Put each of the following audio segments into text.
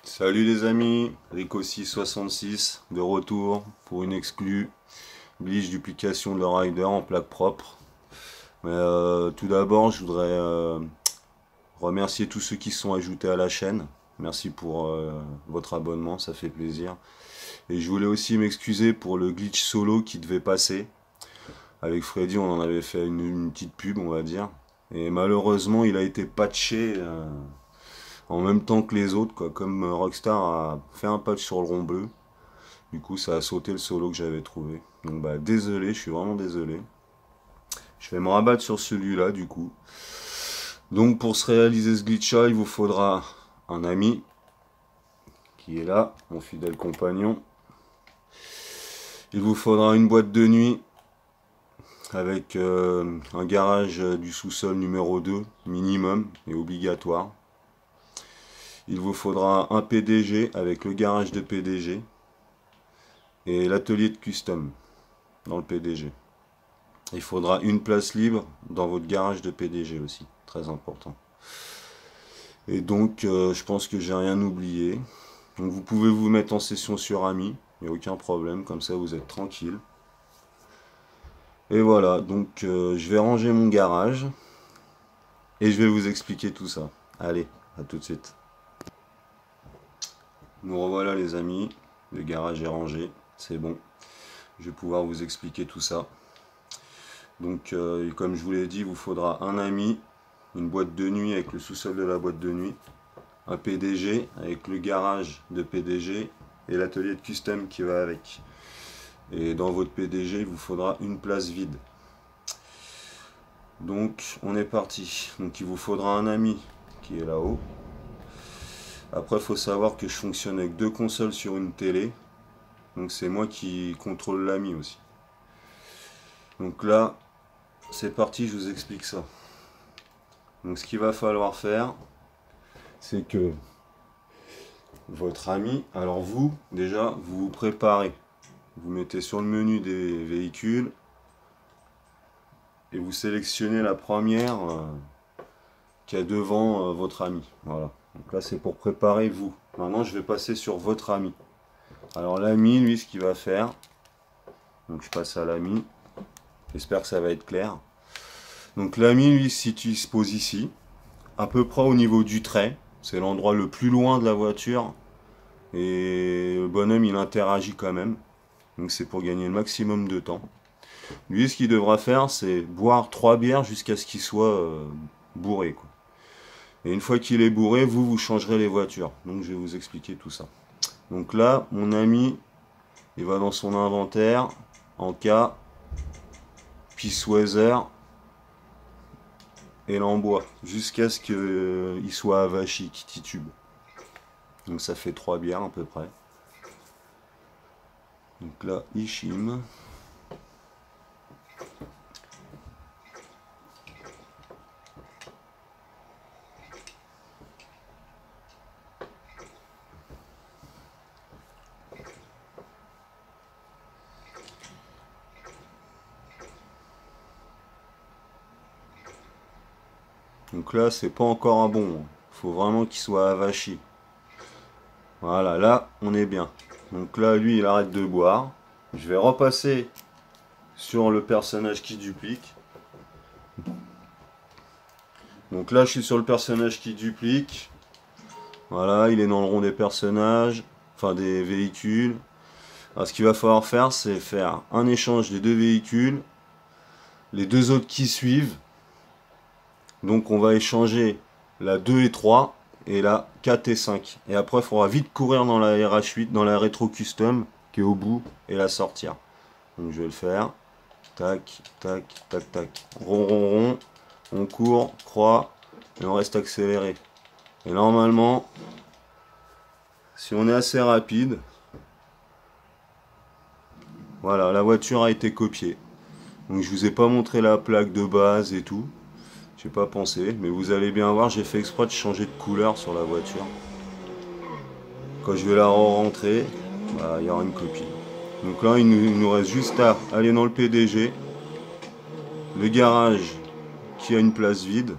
Salut les amis, Rico666 de retour pour une exclue Bleach duplication de Rider en plaque propre. Mais tout d'abord, je voudrais remercier tous ceux qui se sont ajoutés à la chaîne. Merci pour votre abonnement, ça fait plaisir. Et je voulais aussi m'excuser pour le glitch solo qui devait passer. Avec Freddy, on en avait fait une petite pub, on va dire. Et malheureusement, il a été patché en même temps que les autres, quoi. Comme Rockstar a fait un patch sur le rond bleu. Du coup, ça a sauté le solo que j'avais trouvé. Donc, bah, désolé, je suis vraiment désolé. Je vais me rabattre sur celui-là, du coup. Donc, pour se réaliser ce glitch-là, il vous faudra un ami qui est là, mon fidèle compagnon. Il vous faudra une boîte de nuit avec un garage du sous-sol numéro 2, minimum et obligatoire. Il vous faudra un PDG avec le garage de PDG et l'atelier de custom dans le PDG. Il faudra une place libre dans votre garage de PDG aussi, très important. Et donc, je pense que j'ai rien oublié. Donc, vous pouvez vous mettre en session sur Ami, il n'y a aucun problème, comme ça vous êtes tranquille. Et voilà, donc je vais ranger mon garage et je vais vous expliquer tout ça. Allez, à tout de suite. Nous revoilà les amis, le garage est rangé, c'est bon. Je vais pouvoir vous expliquer tout ça. Donc comme je vous l'ai dit, il vous faudra un ami, une boîte de nuit avec le sous-sol de la boîte de nuit, un PDG avec le garage de PDG et l'atelier de custom qui va avec. Et dans votre PDG, il vous faudra une place vide. Donc on est parti. Donc il vous faudra un ami qui est là-haut. Après, il faut savoir que je fonctionne avec deux consoles sur une télé. Donc c'est moi qui contrôle l'ami aussi. Donc là, c'est parti, je vous explique ça. Donc ce qu'il va falloir faire, c'est que votre ami, alors vous, déjà, vous vous préparez. Vous mettez sur le menu des véhicules et vous sélectionnez la première qui est devant votre ami. Voilà. Donc là, c'est pour préparer vous. Maintenant, je vais passer sur votre ami. Alors l'ami, lui, ce qu'il va faire, donc je passe à l'ami. J'espère que ça va être clair. Donc l'ami, lui, il se pose ici, à peu près au niveau du trait. C'est l'endroit le plus loin de la voiture. Et le bonhomme, il interagit quand même. Donc c'est pour gagner le maximum de temps. Lui, ce qu'il devra faire, c'est boire 3 bières jusqu'à ce qu'il soit bourré, quoi. Et une fois qu'il est bourré, vous changerez les voitures. Donc je vais vous expliquer tout ça. Donc là, mon ami, il va dans son inventaire, en cas, Peace Weather, et l'enboie, jusqu'à ce qu'il soit avachi, qui titube. Donc ça fait 3 bières à peu près. Donc là, Ishim. Donc là, c'est pas encore un bon. Faut vraiment qu'il soit avachi. Voilà, là, on est bien. Donc là, lui, il arrête de boire. Je vais repasser sur le personnage qui duplique. Donc là, je suis sur le personnage qui duplique. Voilà, il est dans le rond des personnages, enfin des véhicules. Alors, ce qu'il va falloir faire, c'est faire un échange des deux véhicules. Les deux autres qui suivent. Donc on va échanger la 2 et 3 et la 4 et 5. Et après, il faudra vite courir dans la RH8, dans la rétro custom qui est au bout et la sortir. Donc je vais le faire. Tac, tac, tac, tac. Rond, rond, rond. On court, croix et on reste accéléré. Et normalement, si on est assez rapide, voilà, la voiture a été copiée. Donc je vous ai pas montré la plaque de base et tout. J'ai pas pensé, mais vous allez bien voir, j'ai fait exprès de changer de couleur sur la voiture. Quand je vais la re-rentrer, bah, il y aura une copie. Donc là, il nous reste juste à aller dans le PDG, le garage qui a une place vide.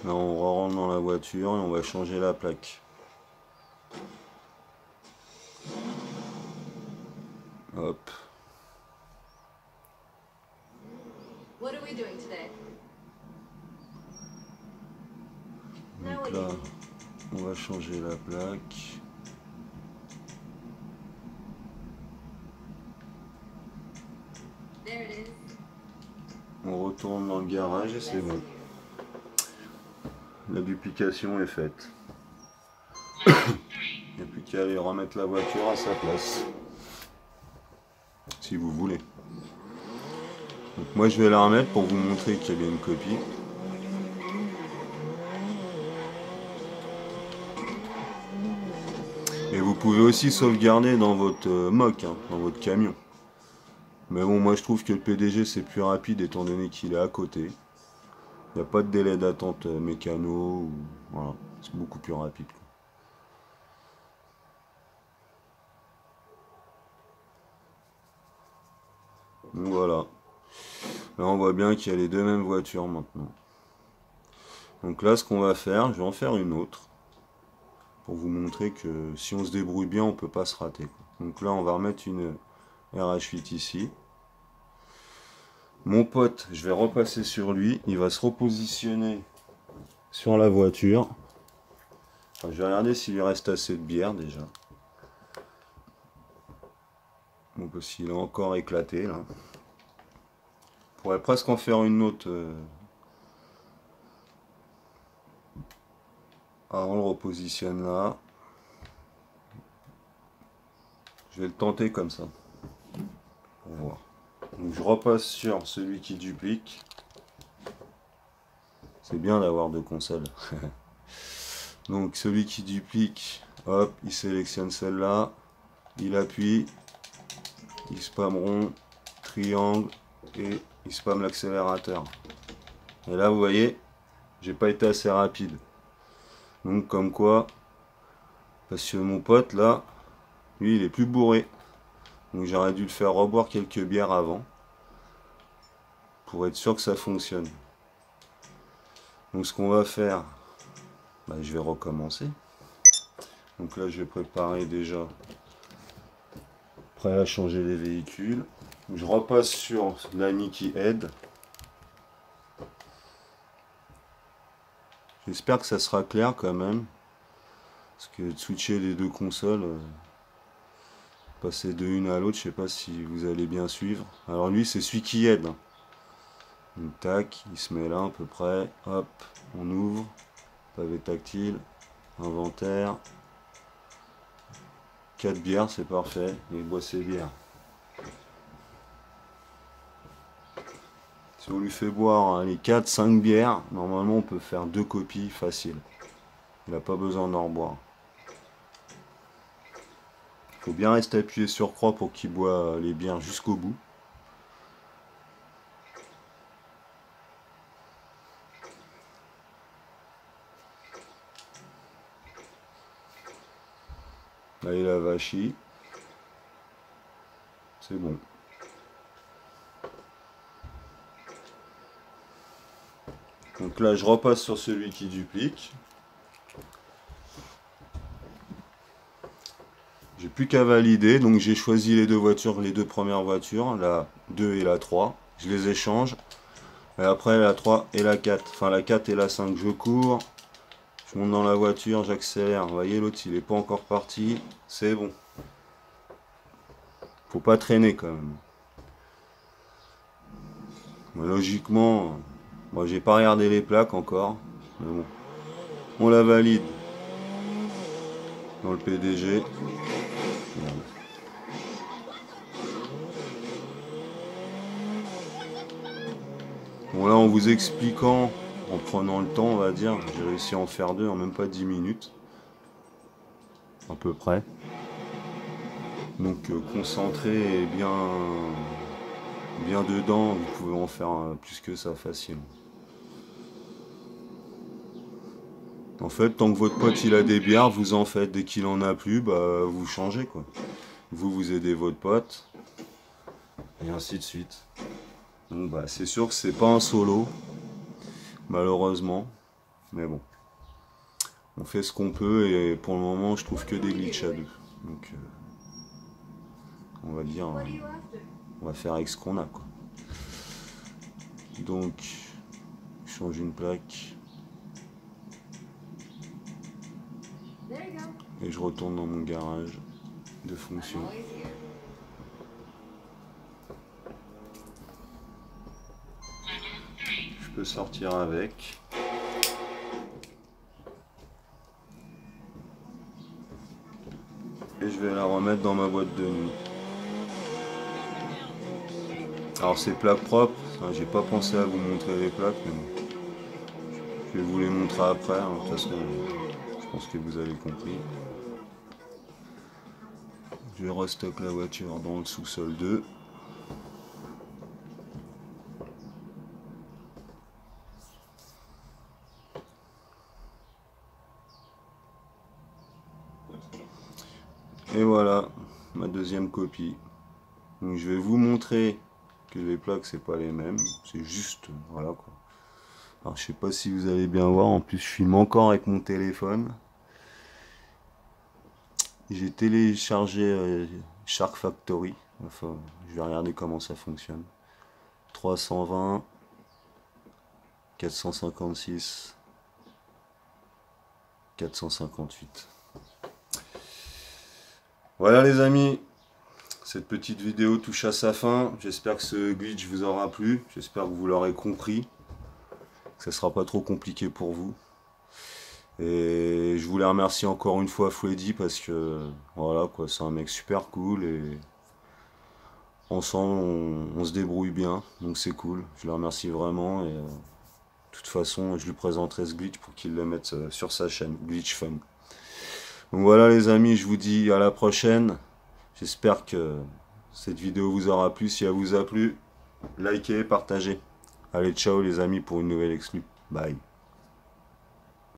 Là on rentre dans la voiture et on va changer la plaque. Hop. What are we doing today? Donc là, on va changer la plaque. There it is. On retourne dans le garage et c'est bon. La duplication est faite. Il n'y a plus qu'à aller remettre la voiture à sa place. Si vous voulez. Donc moi je vais la remettre pour vous montrer qu'il y a bien une copie. Et vous pouvez aussi sauvegarder dans votre mock, hein, dans votre camion. Mais bon, moi je trouve que le PDG c'est plus rapide étant donné qu'il est à côté. Il n'y a pas de délai d'attente mécano. Voilà, c'est beaucoup plus rapide. Donc voilà. Là on voit bien qu'il y a les deux mêmes voitures maintenant. Donc là ce qu'on va faire, je vais en faire une autre. Pour vous montrer que si on se débrouille bien, on peut pas se rater. Donc là on va remettre une RH8 ici. Mon pote, je vais repasser sur lui. Il va se repositionner sur la voiture. Enfin, je vais regarder s'il lui reste assez de bière déjà. Donc s'il est encore éclaté là. On pourrait presque en faire une autre. Ah, on le repositionne là. Je vais le tenter comme ça. Pour voir. Donc je repasse sur celui qui duplique. C'est bien d'avoir deux consoles. Donc celui qui duplique, hop, il sélectionne celle-là. Il appuie. Il spamme rond, triangle et il spamme l'accélérateur. Et là vous voyez, j'ai pas été assez rapide. Donc comme quoi, parce que mon pote là, lui il est plus bourré. Donc j'aurais dû le faire reboire quelques bières avant. Pour être sûr que ça fonctionne. Donc ce qu'on va faire, bah, je vais recommencer. Donc là je vais préparer déjà, prêt à changer les véhicules. Je repasse sur l'ami qui aide. J'espère que ça sera clair quand même. Parce que de switcher les deux consoles, passer de une à l'autre, je sais pas si vous allez bien suivre. Alors lui c'est celui qui aide. Donc tac, il se met là à peu près. Hop, on ouvre. Pavé tactile. Inventaire. 4 bières, c'est parfait. Et il boit ses bières. Si on lui fait boire les 4-5 bières, normalement on peut faire 2 copies facile. Il n'a pas besoin d'en reboire. Il faut bien rester appuyé sur croix pour qu'il boit les bières jusqu'au bout. Là il a vachi. C'est bon. Donc là je repasse sur celui qui duplique. J'ai plus qu'à valider, donc j'ai choisi les deux voitures, les deux premières voitures, la 2 et la 3. Je les échange. Et après la 3 et la 4, enfin la 4 et la 5, je cours. Je monte dans la voiture, j'accélère. Vous voyez, l'autre il est pas encore parti. C'est bon. Faut pas traîner quand même. Mais logiquement, moi j'ai pas regardé les plaques encore. Mais bon. On la valide dans le PDG. Bon là en vous expliquant, en prenant le temps on va dire, j'ai réussi à en faire deux en même pas 10 minutes. À peu près. Donc concentré et bien dedans, vous pouvez en faire plus que ça facile. En fait, tant que votre pote il a des bières, vous en faites. Dès qu'il en a plus, bah vous changez quoi. Vous aidez votre pote. Et ainsi de suite. Donc bah c'est sûr que c'est pas un solo. Malheureusement. Mais bon, on fait ce qu'on peut et pour le moment je trouve que des glitches à deux. Donc on va dire, What are you after? on va faire avec ce qu'on a quoi. Donc je change une plaque There you go. et je retourne dans mon garage de fonction. Always here. Je peux sortir avec. Et je vais la remettre dans ma boîte de nuit. Alors c'est plaques propres, hein, j'ai pas pensé à vous montrer les plaques, mais bon. Je vais vous les montrer après, hein, de toute façon je pense que vous avez compris. Je restocke la voiture dans le sous-sol 2. Et voilà, ma deuxième copie. Donc je vais vous montrer que les plaques c'est pas les mêmes, c'est juste, voilà quoi. Alors je sais pas si vous allez bien voir, en plus je filme encore avec mon téléphone. J'ai téléchargé Shark Factory, enfin je vais regarder comment ça fonctionne. 320, 456, 458. Voilà les amis, cette petite vidéo touche à sa fin. J'espère que ce glitch vous aura plu, j'espère que vous l'aurez compris, que ça sera pas trop compliqué pour vous. Et je voulais remercier encore une fois Freddy parce que voilà quoi, c'est un mec super cool et ensemble on se débrouille bien, donc c'est cool. Je le remercie vraiment et de toute façon je lui présenterai ce glitch pour qu'il le mette sur sa chaîne Glitch Fun. Donc voilà les amis, je vous dis à la prochaine. J'espère que cette vidéo vous aura plu. Si elle vous a plu, likez, partagez. Allez, ciao les amis pour une nouvelle exclue. Bye.